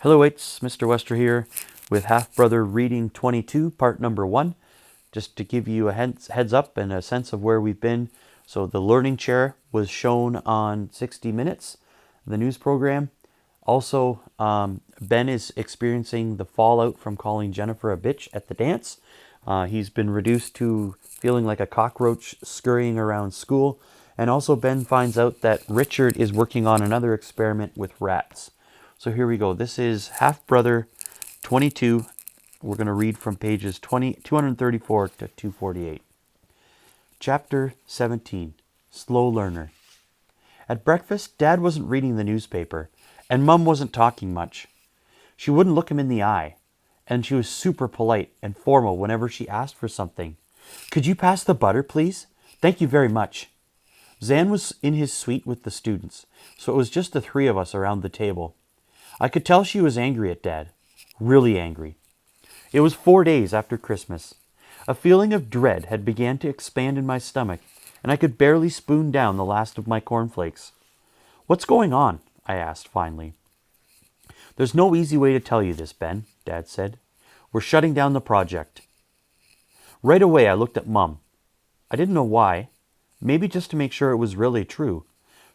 Hello, it's Mr. Westra here with Half Brother Reading 22, part number 1. Just to give you a heads up and a sense of where we've been. So the learning chair was shown on 60 Minutes, the news program. Also, Ben is experiencing the fallout from calling Jennifer a bitch at the dance. He's been reduced to feeling like a cockroach scurrying around school. And also Ben finds out that Richard is working on another experiment with rats. So here we go. This is Half Brother 22. We're going to read from pages 234 to 248. Chapter 17, Slow Learner. At breakfast, Dad wasn't reading the newspaper, and Mum wasn't talking much. She wouldn't look him in the eye, and she was super polite and formal whenever she asked for something. "Could you pass the butter, please? Thank you very much." Zan was in his suite with the students, so it was just the three of us around the table. I could tell she was angry at Dad. Really angry. It was 4 days after Christmas. A feeling of dread had begun to expand in my stomach, and I could barely spoon down the last of my cornflakes. "What's going on?" I asked finally. "There's no easy way to tell you this, Ben," Dad said. "We're shutting down the project." Right away I looked at Mum. I didn't know why. Maybe just to make sure it was really true.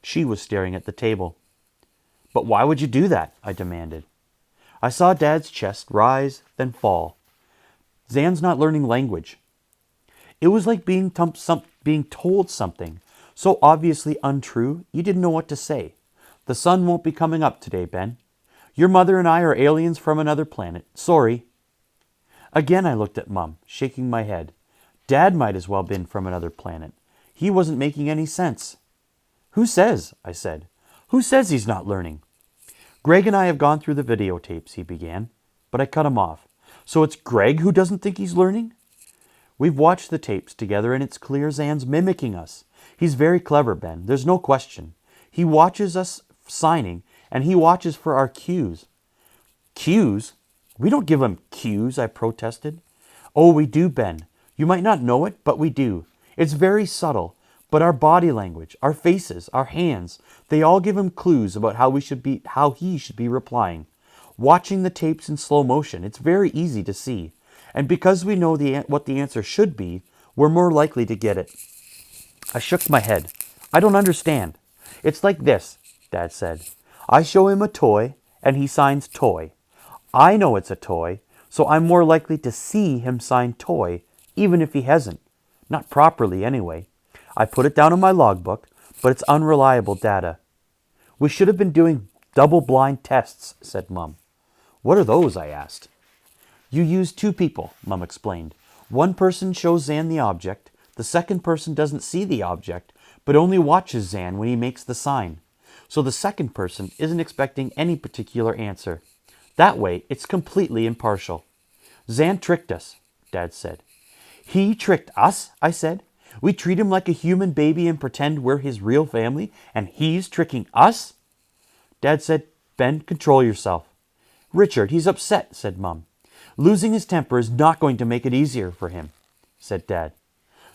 She was staring at the table. "But why would you do that?" I demanded. I saw Dad's chest rise, then fall. "Zan's not learning language." It was like being told something so obviously untrue you didn't know what to say. "The sun won't be coming up today, Ben. Your mother and I are aliens from another planet. Sorry." Again I looked at Mum, shaking my head. Dad might as well have been from another planet. He wasn't making any sense. "Who says?" I said. "Who says he's not learning?" "Greg and I have gone through the videotapes," he began, but I cut him off. "So it's Greg who doesn't think he's learning?" "We've watched the tapes together and it's clear Zan's mimicking us. He's very clever, Ben. There's no question. He watches us signing and he watches for our cues." "Cues? We don't give him cues," I protested. "Oh, we do, Ben. You might not know it, but we do. It's very subtle, but our body language, our faces, our hands, they all give him clues about how he should be replying. Watching the tapes in slow motion, it's very easy to see. And because we know what the answer should be, we're more likely to get it." I shook my head. "I don't understand." "It's like this," Dad said. "I show him a toy, and he signs toy. I know it's a toy, so I'm more likely to see him sign toy, even if he hasn't. Not properly, anyway. I put it down in my logbook, but it's unreliable data." "We should have been doing double-blind tests," said Mum. "What are those?" I asked. "You use two people," Mum explained. "One person shows Zan the object. The second person doesn't see the object, but only watches Zan when he makes the sign. So the second person isn't expecting any particular answer. That way, it's completely impartial." "Zan tricked us," Dad said. "He tricked us?" I said. "We treat him like a human baby and pretend we're his real family, and he's tricking us?" Dad said, "Ben, control yourself." "Richard, he's upset," said Mum. "Losing his temper is not going to make it easier for him," said Dad.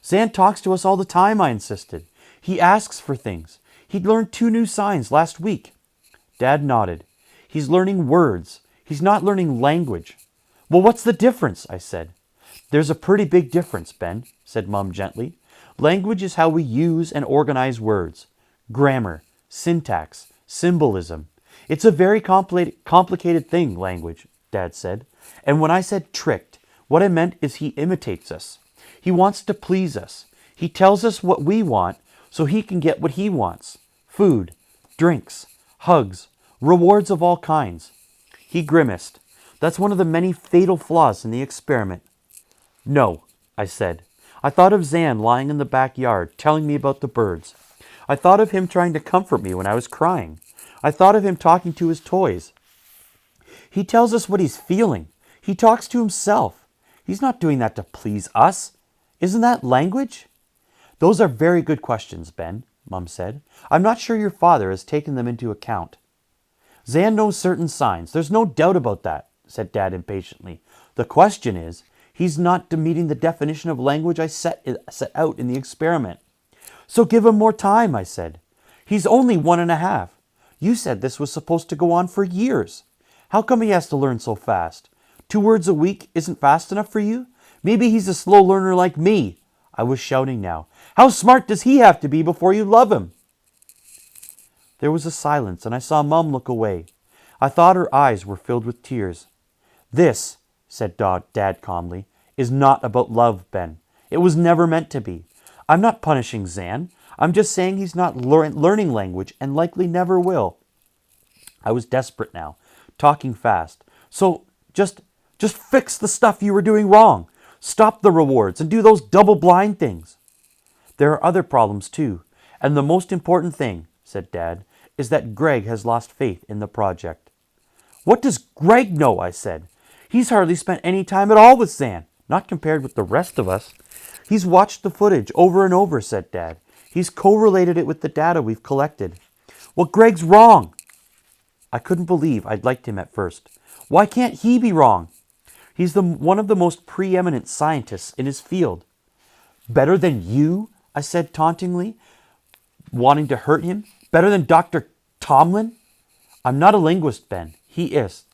"Zan talks to us all the time," I insisted. "He asks for things. He'd learned 2 new signs last week." Dad nodded. "He's learning words. He's not learning language." "Well, what's the difference?" I said. "There's a pretty big difference, Ben," said Mum gently. "Language is how we use and organize words. Grammar, syntax, symbolism. It's a very complicated thing, language," Dad said. "And when I said tricked, what I meant is he imitates us. He wants to please us. He tells us what we want so he can get what he wants. Food, drinks, hugs, rewards of all kinds." He grimaced. "That's one of the many fatal flaws in the experiment." "No," I said. "I thought of Zan lying in the backyard, telling me about the birds. I thought of him trying to comfort me when I was crying. I thought of him talking to his toys. He tells us what he's feeling. He talks to himself. He's not doing that to please us. Isn't that language?" "Those are very good questions, Ben," Mum said. "I'm not sure your father has taken them into account." "Zan knows certain signs. There's no doubt about that," said Dad impatiently. "The question is, he's not meeting the definition of language I set out in the experiment." "So give him more time," I said. "He's only 1.5. You said this was supposed to go on for years. How come he has to learn so fast? 2 words a week isn't fast enough for you? Maybe he's a slow learner like me. I was shouting now. How smart does he have to be before you love him? There was a silence, and I saw Mum look away. I thought her eyes were filled with tears. This, said Dad calmly, is not about love, Ben. It was never meant to be. I'm not punishing Zan. I'm just saying he's not learning language and likely never will. I was desperate now, talking fast. So just fix the stuff you were doing wrong. Stop the rewards and do those double-blind things. There are other problems too, and the most important thing, said Dad, is that Greg has lost faith in the project. What does Greg know? I said. He's hardly spent any time at all with Zan, not compared with the rest of us. He's watched the footage over and over, said Dad. He's correlated it with the data we've collected. Well, Greg's wrong. I couldn't believe I'd liked him at first. Why can't he be wrong? He's one of the most preeminent scientists in his field. Better than you? I said tauntingly, wanting to hurt him. Better than Dr. Tomlin? I'm not a linguist, Ben. He is.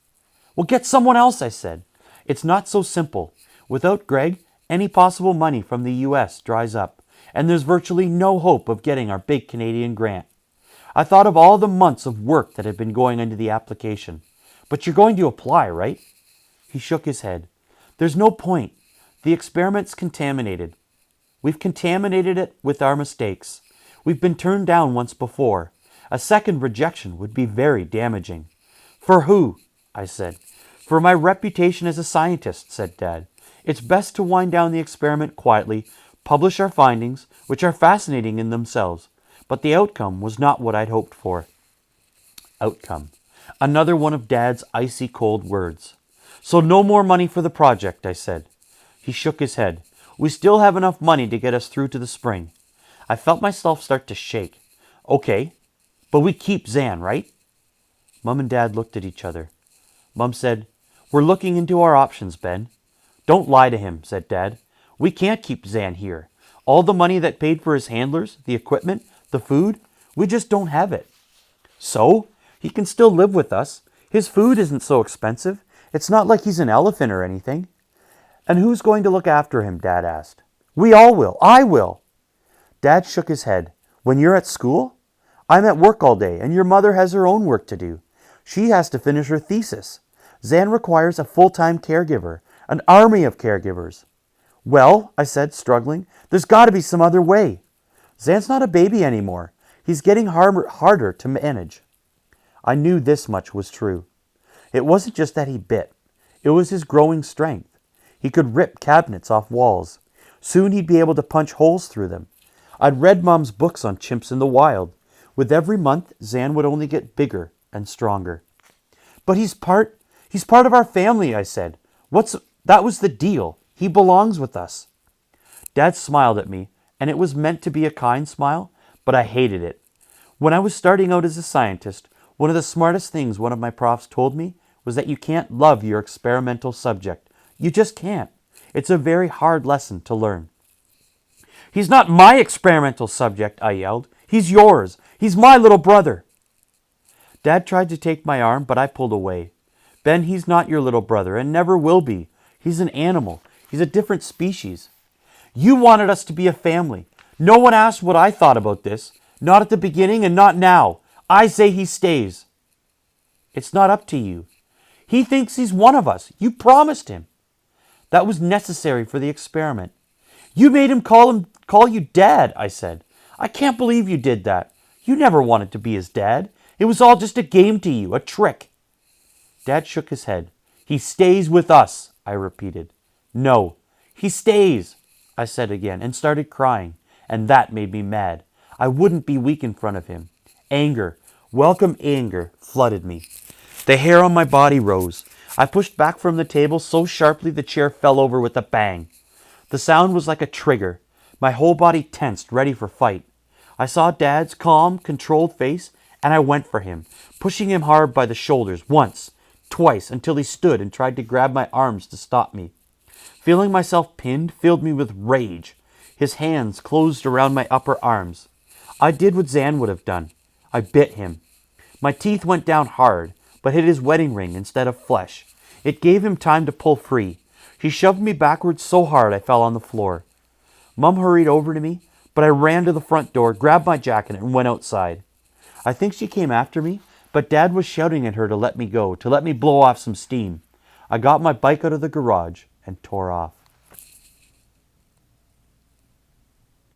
Well, get someone else, I said. It's not so simple. Without Greg, any possible money from the U.S. dries up, and there's virtually no hope of getting our big Canadian grant. I thought of all the months of work that had been going into the application. But you're going to apply, right? He shook his head. There's no point. The experiment's contaminated. We've contaminated it with our mistakes. We've been turned down once before. A second rejection would be very damaging. For who? I said. For my reputation as a scientist, said Dad. It's best to wind down the experiment quietly, publish our findings, which are fascinating in themselves. But the outcome was not what I'd hoped for. Outcome. Another one of Dad's icy cold words. So no more money for the project, I said. He shook his head. We still have enough money to get us through to the spring. I felt myself start to shake. Okay, but we keep Zan, right? Mum and Dad looked at each other. Mum said, We're looking into our options, Ben. Don't lie to him, said Dad. We can't keep Zan here. All the money that paid for his handlers, the equipment, the food, we just don't have it. So, he can still live with us. His food isn't so expensive. It's not like he's an elephant or anything. And who's going to look after him? Dad asked. We all will. I will. Dad shook his head. When you're at school? I'm at work all day, and your mother has her own work to do. She has to finish her thesis. Zan requires a full-time caregiver, an army of caregivers. Well, I said, struggling, there's got to be some other way. Zan's not a baby anymore. He's getting harder to manage. I knew this much was true. It wasn't just that he bit. It was his growing strength. He could rip cabinets off walls. Soon he'd be able to punch holes through them. I'd read Mom's books on chimps in the wild. With every month, Zan would only get bigger and stronger. But he's part of our family, I said. That was the deal. He belongs with us. Dad smiled at me, and it was meant to be a kind smile, but I hated it. When I was starting out as a scientist, one of the smartest things one of my profs told me was that you can't love your experimental subject. You just can't. It's a very hard lesson to learn. He's not my experimental subject, I yelled. He's yours. He's my little brother. Dad tried to take my arm, but I pulled away. Ben, he's not your little brother and never will be. He's an animal. He's a different species. You wanted us to be a family. No one asked what I thought about this. Not at the beginning and not now. I say he stays. It's not up to you. He thinks he's one of us. You promised him. That was necessary for the experiment. You made him call you Dad, I said. I can't believe you did that. You never wanted to be his dad. It was all just a game to you, a trick. Dad shook his head. He stays with us, I repeated. No, he stays, I said again, and started crying, and that made me mad. I wouldn't be weak in front of him. Anger, welcome anger, flooded me. The hair on my body rose. I pushed back from the table so sharply the chair fell over with a bang. The sound was like a trigger. My whole body tensed, ready for fight. I saw Dad's calm, controlled face, and I went for him, pushing him hard by the shoulders once, twice, until he stood and tried to grab my arms to stop me. Feeling myself pinned filled me with rage. His hands closed around my upper arms. I did what Zan would have done. I bit him. My teeth went down hard, but hit his wedding ring instead of flesh. It gave him time to pull free. He shoved me backwards so hard I fell on the floor. Mum hurried over to me, but I ran to the front door, grabbed my jacket, and went outside. I think she came after me, but Dad was shouting at her to let me go, to let me blow off some steam. I got my bike out of the garage and tore off.